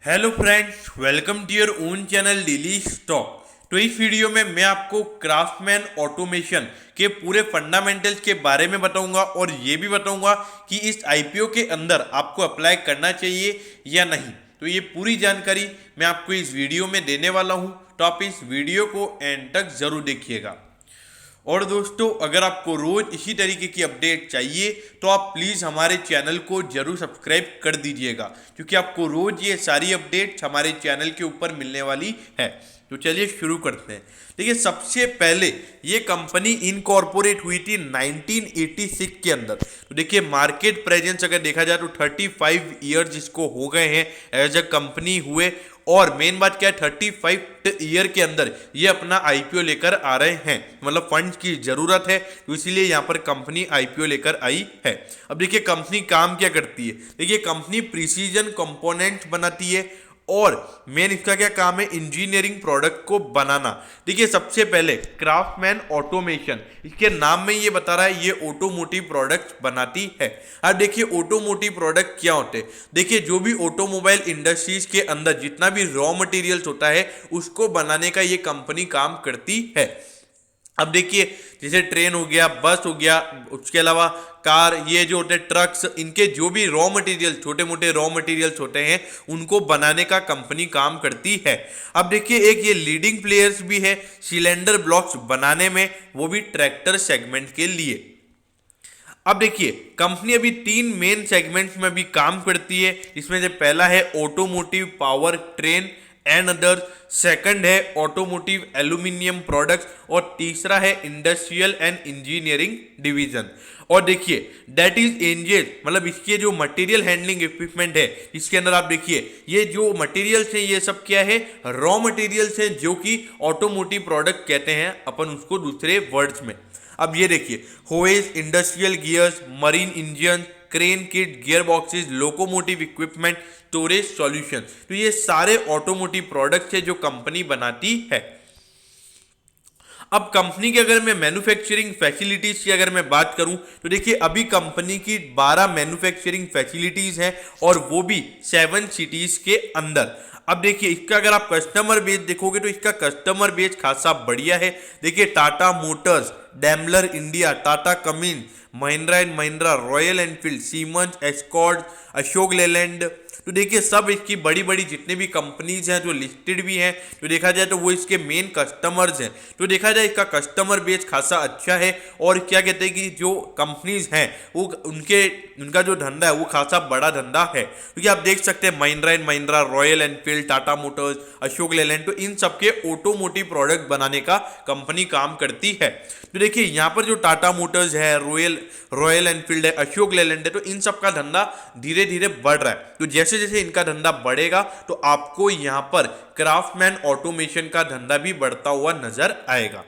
Hello friends, welcome to your own channel daily stock. तो इस video में मैं आपको क्राफ्टमैन ऑटोमेशन के पूरे फंडामेंटल्स के बारे में बताऊंगा और ये भी बताऊंगा कि इस आईपीओ के अंदर आपको अप्लाई करना चाहिए या नहीं। तो ये पूरी जानकारी मैं आपको इस वीडियो में देने वाला हूं, तो आप इस वीडियो को एंड तक जरूर देखिएगा। और दोस्तों, अगर आपको रोज इसी तरीके की अपडेट चाहिए तो आप प्लीज़ हमारे चैनल को जरूर सब्सक्राइब कर दीजिएगा, क्योंकि आपको रोज ये सारी अपडेट्स हमारे चैनल के ऊपर मिलने वाली है। तो चलिए शुरू करते हैं। देखिए, सबसे पहले ये कंपनी इनकॉर्पोरेट हुई थी 1986 के अंदर। तो देखिए, मार्केट प्रेजेंस अगर देखा जाए तो 35 ईयर्स इसको हो गए हैं एज अ कंपनी हुए। और मेन बात क्या है, 35 ईयर के अंदर ये अपना आईपीओ लेकर आ रहे हैं, मतलब फंड्स की जरूरत है, तो इसीलिए यहाँ पर कंपनी आईपीओ लेकर आई है। अब देखिए, कंपनी काम क्या करती है। देखिए, कंपनी प्रिसीजन कंपोनेंट्स बनाती है और मेन इसका क्या काम है, इंजीनियरिंग प्रोडक्ट को बनाना। देखिए, सबसे पहले क्राफ्टमैन ऑटोमेशन, इसके नाम में ये बता रहा है ये ऑटोमोटिव प्रोडक्ट्स बनाती है। अब देखिए, ऑटोमोटिव प्रोडक्ट क्या होते हैं। देखिए, जो भी ऑटोमोबाइल इंडस्ट्रीज के अंदर जितना भी रॉ मटेरियल्स होता है उसको बनाने का ये कंपनी काम करती है। अब देखिए, जैसे ट्रेन हो गया, बस हो गया, उसके अलावा कार, ये जो होते हैं ट्रक्स, इनके जो भी रॉ मटेरियल, छोटे मोटे रॉ मटेरियल्स होते हैं उनको बनाने का कंपनी काम करती है। अब देखिए, एक ये लीडिंग प्लेयर्स भी है सिलेंडर ब्लॉक्स बनाने में, वो भी ट्रैक्टर सेगमेंट के लिए। अब देखिए, कंपनी अभी 3 मेन सेगमेंट्स में भी काम करती है। इसमें से पहला है automotive power train and other, second है ऑटोमोटिव एल्यूमिनियम प्रोडक्ट्स और तीसरा है इंडस्ट्रियल एंड इंजीनियरिंग डिवीजन। और देखिए, दैट इज एंजेल, मतलब इसके जो मटेरियल हैंडलिंग इक्विपमेंट है इसके अंदर आप देखिए ये जो मटेरियल्स हैं ये सब क्या है, रॉ मटेरियल्स हैं, जो कि ऑटोमोटिव प्रोडक्ट कहते हैं अपन उसको दूसरे वर्ड्स में। अब ये देखिए, होएज, industrial gears, marine engine, crane kit, gear boxes, locomotive equipment, storage solution, तो ये सारे ऑटोमोटिव प्रोडक्ट्स है जो कंपनी बनाती है। अब कंपनी के अगर मैं मैन्युफैक्चरिंग फैसिलिटीज की अगर मैं बात करूं तो देखिए, अभी कंपनी की 12 मैन्युफैक्चरिंग फैसिलिटीज हैं और वो भी 7 सिटीज के अंदर। अब देखिए, इसका अगर आप कस्टमर बेस देखोगे तो इसका कस्टमर बेस खासा बढ़िया है। देखिए, Tata Motors, Daimler India, Tata Cummins, Mahindra and Mahindra, royal Enfield, siemens, escort, Ashok Leyland, तो देखिए सब इसकी बड़ी बड़ी जितने भी कंपनीज हैं जो लिस्टेड भी हैं, तो देखा जाए तो वो इसके मेन कस्टमर्स हैं। तो देखा जाए इसका कस्टमर बेस खासा अच्छा है और क्या कहते हैं कि जो कंपनीज हैं वो उनका जो धंधा है वो खासा बड़ा धंधा है, क्योंकि आप देख सकते हैं Mahindra and Mahindra, royal Enfield, Tata Motors, Ashok Leyland, तो इन सबके ऑटोमोटिव प्रोडक्ट बनाने का कंपनी काम करती है। तो देखिए, यहाँ पर जो टाटा मोटर्स है, रॉयल एनफील्ड है, अशोक लेलैंड है, तो इन सब का धंधा धीरे धीरे बढ़ रहा है। तो जैसे जैसे इनका धंधा बढ़ेगा तो आपको यहाँ पर क्राफ्टमैन ऑटोमेशन का धंधा भी बढ़ता हुआ नजर आएगा।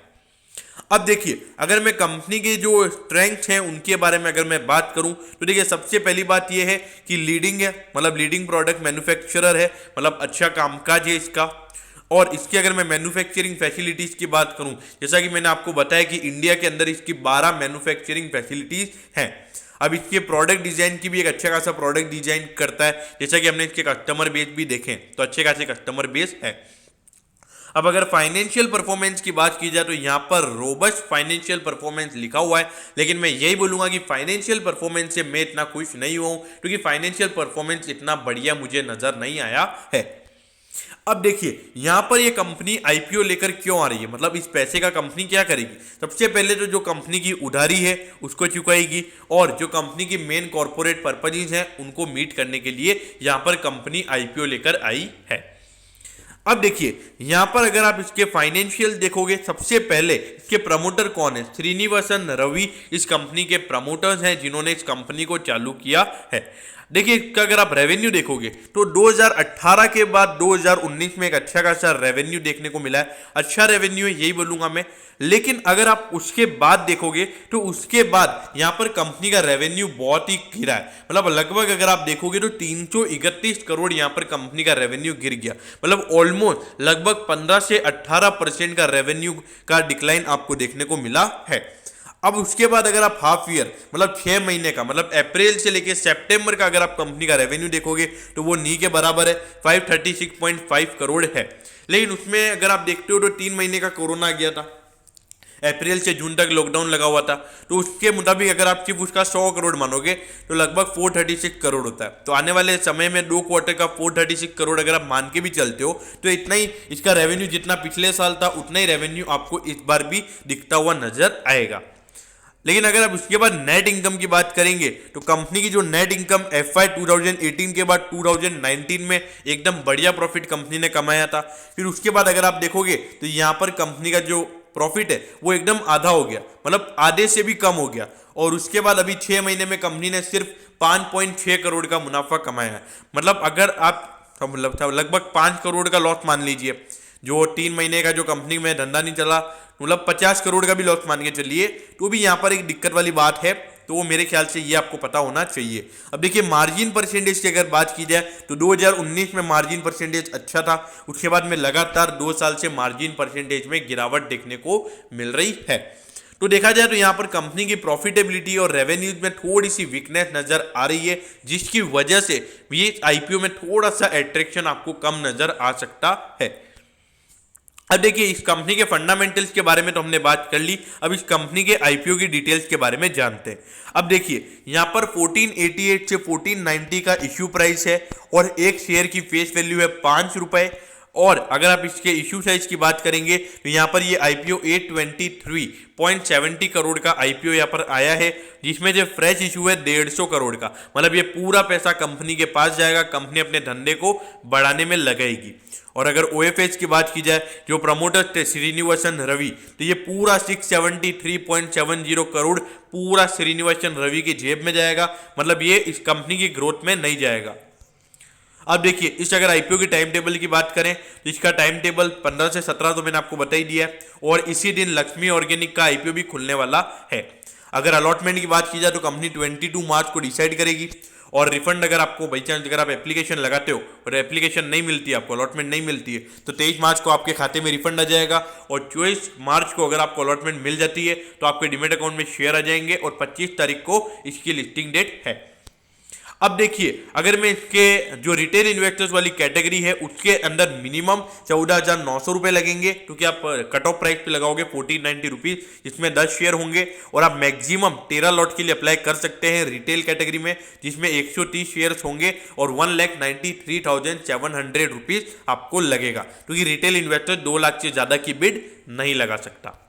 अब देखिए, अगर मैं कंपनी के जो स्ट्रेंथ हैं उनके बारे में अगर मैं बात करूं तो देखिए, सबसे पहली बात यह है कि लीडिंग है, मतलब लीडिंग प्रोडक्ट मैन्युफैक्चरर है, मतलब अच्छा कामकाज है इसका। और इसकी अगर मैं मैन्युफैक्चरिंग फैसिलिटीज की बात करूं, जैसा कि मैंने आपको बताया कि इंडिया के अंदर इसकी 12 मैन्युफैक्चरिंग फैसिलिटीज हैं। अब इसके प्रोडक्ट डिजाइन की भी एक अच्छा खासा प्रोडक्ट डिजाइन करता है, जैसा कि हमने इसके कस्टमर बेस भी देखे तो अच्छे खासे कस्टमर बेस है। अब अगर फाइनेंशियल परफॉर्मेंस की बात की जाए तो यहाँ पर रोबस्ट फाइनेंशियल परफॉर्मेंस लिखा हुआ है, लेकिन मैं यही बोलूंगा कि फाइनेंशियल परफॉर्मेंस से मैं इतना खुश नहीं हुआ हूं, क्योंकि फाइनेंशियल परफॉर्मेंस इतना बढ़िया मुझे नजर नहीं आया है। अब देखिए, यहां पर ये कंपनी आईपीओ लेकर क्यों आ रही है, मतलब इस पैसे का कंपनी क्या करेगी। सबसे पहले तो जो कंपनी की उधारी है उसको चुकाएगी, और जो कंपनी की मेन कॉर्पोरेट पर्पजेज हैं उनको मीट करने के लिए यहां पर कंपनी आईपीओ लेकर आई है। अब देखिए, यहां पर अगर आप इसके फाइनेंशियल देखोगे, सबसे पहले इसके प्रमोटर कौन है, श्रीनिवासन रवि इस कंपनी के प्रमोटर्स हैं जिन्होंने इस कंपनी को चालू किया है। देखिए, इसका अगर आप रेवेन्यू देखोगे तो 2018 के बाद 2019 में एक अच्छा खासा रेवेन्यू देखने को मिला है, अच्छा रेवेन्यू है यही बोलूंगा मैं। लेकिन अगर आप उसके बाद देखोगे तो उसके बाद यहां पर कंपनी का रेवेन्यू बहुत ही गिरा है, मतलब लगभग अगर आप देखोगे तो 331 करोड़ यहां पर कंपनी का रेवेन्यू गिर गया, मतलब ऑलमोस्ट लगभग 15 से 18% का रेवेन्यू का डिक्लाइन आपको देखने को मिला है। अब उसके बाद अगर आप हाफ ईयर मतलब 6 महीने का मतलब अप्रैल से लेके सितंबर का अगर आप कंपनी का रेवेन्यू देखोगे तो वो नी के बराबर है, 536.5 करोड़ है। लेकिन उसमें अगर आप देखते हो तो 3 महीने का कोरोना आ गया था, अप्रैल से जून तक लॉकडाउन लगा हुआ था, तो उसके मुताबिक अगर आप सिर्फ उसका 100 करोड़ मानोगे तो लगभग 436 करोड़ होता है। तो आने वाले समय में 2 क्वार्टर का 436 करोड़ अगर आप मान के भी चलते हो तो इतना ही इसका रेवेन्यू जितना पिछले साल था उतना ही रेवेन्यू आपको इस बार भी दिखता हुआ नजर आएगा। लेकिन अगर आप उसके बाद नेट इनकम की बात करेंगे तो कंपनी की जो नेट इनकम FY 2018 के बाद 2019 में एकदम बढ़िया प्रॉफिट कंपनी ने कमाया था। फिर उसके बाद अगर आप देखोगे तो यहाँ पर कंपनी का जो प्रॉफिट है वो एकदम आधा हो गया, मतलब आधे से भी कम हो गया। और उसके बाद अभी 6 महीने में कंपनी ने सिर्फ 5.6 करोड़ का मुनाफा कमाया है। मतलब अगर आप मतलब लगभग 5 करोड़ का लॉस मान लीजिए, जो 3 महीने का जो कंपनी में धंधा नहीं चला, मतलब 50 करोड़ का भी लॉस मान के चलिए, तो भी यहाँ पर एक दिक्कत वाली बात है। तो वो मेरे ख्याल से ये आपको पता होना चाहिए। अब देखिए मार्जिन परसेंटेज की अगर बात की जाए तो 2019 में मार्जिन परसेंटेज अच्छा था, उसके बाद में लगातार 2 साल से मार्जिन परसेंटेज में गिरावट देखने को मिल रही है। तो देखा जाए तो यहाँ पर कंपनी की प्रॉफिटेबिलिटी और रेवेन्यूज में थोड़ी सी वीकनेस नजर आ रही है, जिसकी वजह से ये IPO में थोड़ा सा एट्रैक्शन आपको कम नजर आ सकता है। अब देखिए इस कंपनी के फंडामेंटल्स के बारे में तो हमने बात कर ली, अब इस कंपनी के IPO की डिटेल्स के बारे में जानते हैं। अब देखिए यहाँ पर 1488 से 1490 का इश्यू प्राइस है और एक शेयर की फेस वैल्यू है 5 रुपए। और अगर आप इसके इश्यू साइज की बात करेंगे तो यहाँ पर ये IPO 823.70 करोड़ का IPO यहाँ पर आया है, जिसमें जो फ्रेश इशू है 150 करोड़ का। मतलब ये पूरा पैसा कंपनी के पास जाएगा, कंपनी अपने धंधे को बढ़ाने में लगाएगी। और अगर OFH की बात की जाए, जो प्रमोटर थे श्रीनिवासन रवि, तो ये पूरा 673.70 करोड़ पूरा श्रीनिवासन रवि की जेब में जाएगा, मतलब ये इस कंपनी की ग्रोथ में नहीं जाएगा। अब देखिए इस अगर IPO की टाइम टेबल की बात करें तो इसका टाइम टेबल 15 से 17 तो मैंने आपको बता ही दिया है, और इसी दिन लक्ष्मी ऑर्गेनिक का IPO भी खुलने वाला है। अगर अलॉटमेंट की बात की जाए तो कंपनी 22 मार्च को डिसाइड करेगी। और रिफंड अगर आपको बाई चांस अगर आप एप्लीकेशन लगाते हो और एप्लीकेशन नहीं मिलती है, आपको अलॉटमेंट नहीं मिलती है, तो 23 मार्च को आपके खाते में रिफंड आ जाएगा। और 24 मार्च को अगर आपको अलॉटमेंट मिल जाती है तो आपके डीमैट अकाउंट में शेयर आ जाएंगे और 25 तारीख को इसकी लिस्टिंग डेट है। अब देखिए अगर मैं इसके जो रिटेल इन्वेस्टर्स वाली कैटेगरी है उसके अंदर मिनिमम 14,900 रुपए लगेंगे, क्योंकि आप कट ऑफ प्राइस पे लगाओगे 1490 रुपीज, जिसमें 10 शेयर होंगे। और आप मैक्सिमम 13 लॉट के लिए अप्लाई कर सकते हैं रिटेल कैटेगरी में, जिसमें 130 शेयर्स होंगे और 1,93,700 रुपीज आपको लगेगा, क्योंकि रिटेल इन्वेस्टर 2 लाख से ज्यादा की बिड नहीं लगा सकता।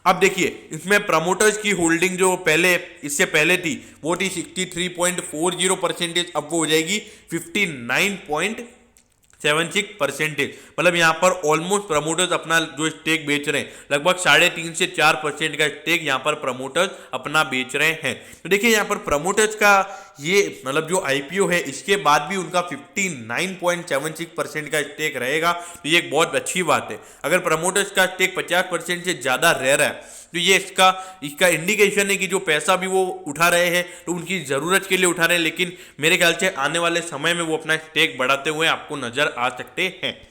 अब देखिए इसमें प्रमोटर्स की होल्डिंग जो पहले इससे पहले थी वो थी 63.40%, अब वो हो जाएगी 59.76%। मतलब यहाँ पर ऑलमोस्ट प्रमोटर्स अपना जो स्टेक बेच रहे हैं, लगभग 3.5 से 4% का स्टेक यहाँ पर प्रमोटर्स अपना बेच रहे हैं। तो देखिए यहाँ पर प्रमोटर्स का ये मतलब जो IPO है इसके बाद भी उनका 59.76% का स्टेक रहेगा, तो ये एक बहुत अच्छी बात है। अगर प्रमोटर्स का स्टेक 50% से ज़्यादा रह रहा है तो ये इसका इंडिकेशन है कि जो पैसा भी वो उठा रहे हैं तो उनकी ज़रूरत के लिए उठा रहे हैं, लेकिन मेरे ख्याल से आने वाले समय में वो अपना स्टेक बढ़ाते हुए आपको नज़र आ सकते हैं।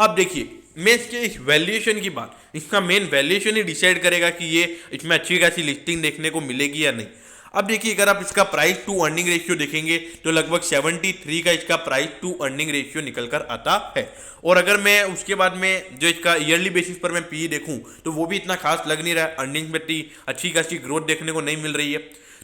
अब देखिए मैं इसके इस वैल्यूएशन की बात, इसका मेन वैल्यूएशन ही डिसाइड करेगा कि ये इसमें अच्छी खासी लिस्टिंग देखने को मिलेगी या नहीं। अब देखिए अगर आप इसका प्राइस टू अर्निंग रेशियो देखेंगे तो लगभग 73 का इसका प्राइस टू अर्निंग रेशियो निकल कर आता है। और अगर मैं उसके बाद में जो इसका ईयरली बेसिस पर मैं PE देखूं तो वो भी इतना खास लग नहीं रहा है, अर्निंग में इतनी अच्छी खासी ग्रोथ देखने को नहीं मिल रही है।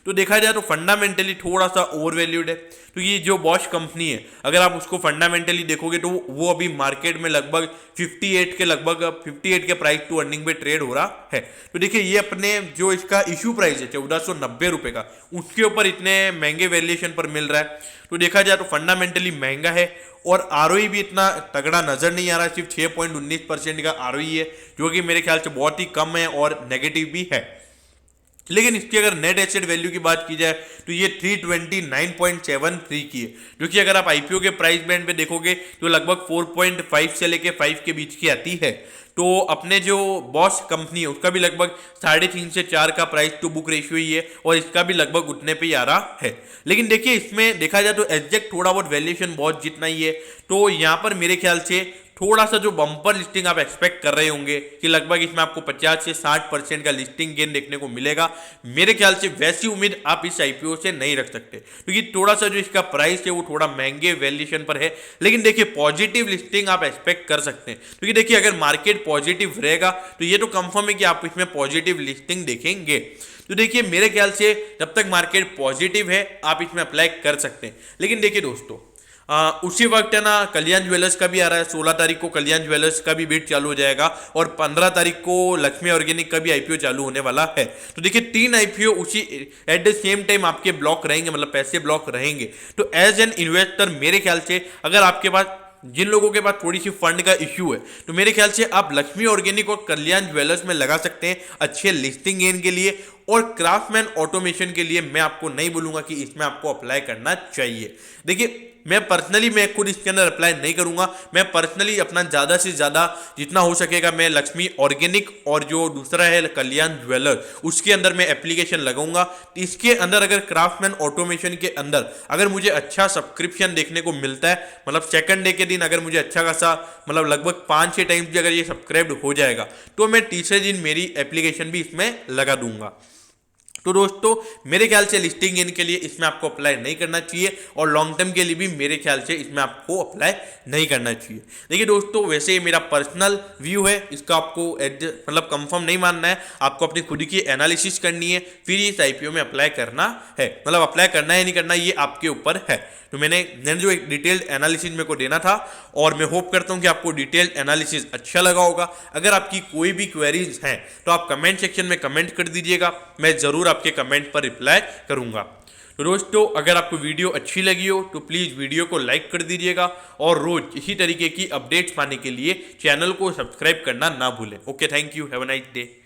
तो देखा जाए तो फंडामेंटली थोड़ा सा ओवरवैल्यूड है, क्योंकि ये जो बॉश कंपनी है अगर आप उसको फंडामेंटली देखोगे तो वो अभी मार्केट में लगभग 58 के प्राइस टू अर्निंग पे ट्रेड हो रहा है। तो देखिए ये अपने जो इसका इशू प्राइस है 1490 रुपए का, उसके ऊपर इतने महंगे वैल्यूएशन पर मिल रहा है। तो देखा जाए तो फंडामेंटली महंगा है और ROE भी इतना तगड़ा नजर नहीं आ रहा है, सिर्फ 6.19% का ROE है, जो कि मेरे ख्याल से बहुत ही कम है और नेगेटिव भी है। लेकिन इसकी अगर नेट एसेट वैल्यू की बात की जाए तो ये 329.73 की है, जो कि अगर आप IPO के प्राइस बैंड पे देखोगे तो लगभग 4.5 से लेके 5 के बीच की आती है। तो अपने जो बॉश कंपनी है उसका भी लगभग 3.5 से 4 का प्राइस टू बुक रेशियो ही है और इसका भी लगभग उतने पे ही आ रहा है। लेकिन देखिए इसमें देखा जाए तो एग्जैक्ट थोड़ा बहुत वैल्यूएशन बहुत जितना ही है, तो यहाँ पर मेरे ख्याल से थोड़ा सा जो बम्पर लिस्टिंग आप एक्सपेक्ट कर रहे होंगे कि लगभग इसमें आपको 50 से 60% का लिस्टिंग गेन देखने को मिलेगा, मेरे ख्याल से वैसी उम्मीद आप इस आईपीओ से नहीं रख सकते, क्योंकि थोड़ा सा जो इसका प्राइस है वो थोड़ा महंगे वैल्यूएशन पर है। लेकिन देखिए पॉजिटिव लिस्टिंग आप एक्सपेक्ट कर सकते हैं, क्योंकि देखिए अगर मार्केट पॉजिटिव रहेगा तो ये तो कंफर्म है कि आप इसमें पॉजिटिव लिस्टिंग देखेंगे। तो देखिए मेरे ख्याल से जब तक मार्केट पॉजिटिव है आप इसमें अप्लाई कर सकते हैं। लेकिन देखिए दोस्तों उसी वक्त है ना कल्याण ज्वेलर्स का भी आ रहा है, 16 तारीख को कल्याण ज्वेलर्स का भी बिड चालू हो जाएगा और 15 तारीख को लक्ष्मी ऑर्गेनिक का भी आईपीओ चालू होने वाला है। तो देखिए 3 आईपीओ उसी एट द सेम टाइम आपके ब्लॉक रहेंगे, मतलब पैसे ब्लॉक रहेंगे। तो एज एन इन्वेस्टर मेरे ख्याल से अगर आपके पास, जिन लोगों के पास थोड़ी सी फंड का इश्यू है, तो मेरे ख्याल से आप लक्ष्मी ऑर्गेनिक और कल्याण ज्वेलर्स में लगा सकते हैं अच्छे लिस्टिंग गेन के लिए। और क्राफ्टमैन ऑटोमेशन के लिए मैं आपको नहीं बोलूंगा कि इसमें आपको अप्लाई करना चाहिए। देखिए मैं खुद इसके अंदर अप्लाई नहीं करूंगा। मैं पर्सनली अपना ज़्यादा से ज़्यादा जितना हो सकेगा मैं लक्ष्मी ऑर्गेनिक और जो दूसरा है कल्याण ज्वेलर उसके अंदर मैं एप्लीकेशन लगाऊंगा। इसके अंदर अगर क्राफ्टमैन ऑटोमेशन के अंदर अगर मुझे अच्छा सब्सक्रिप्शन देखने को मिलता है, मतलब सेकंड डे के दिन अगर मुझे अच्छा खासा मतलब लगभग 5-6 टाइम्स भी अगर ये सब्सक्राइब हो जाएगा तो मैं तीसरे दिन मेरी एप्लीकेशन भी इसमें लगा दूंगा। तो दोस्तों मेरे ख्याल से लिस्टिंग गेन के लिए इसमें आपको अप्लाई नहीं करना चाहिए और लॉन्ग टर्म के लिए भी मेरे ख्याल से इसमें आपको अप्लाई नहीं करना चाहिए। देखिए दोस्तों वैसे ये मेरा पर्सनल व्यू है, इसका आपको मतलब कंफर्म नहीं मानना है, आपको अपनी खुद की एनालिसिस करनी है, फिर इस आईपीओ में अप्लाई करना है। मतलब अप्लाई करना है नहीं करना ये आपके ऊपर है। तो मैंने जो एक डिटेल्ड एनालिसिस मेरे को देना था और मैं होप करता हूं कि आपको डिटेल्ड एनालिसिस अच्छा लगा होगा। अगर आपकी कोई भी क्वेरीज हैं तो आप कमेंट सेक्शन में कमेंट कर दीजिएगा, मैं जरूर आपके कमेंट पर रिप्लाई करूंगा। तो दोस्तों अगर आपको वीडियो अच्छी लगी हो तो प्लीज़ वीडियो को लाइक कर दीजिएगा और रोज इसी तरीके की अपडेट्स पाने के लिए चैनल को सब्सक्राइब करना ना भूलें। Okay, thank you, have a nice day.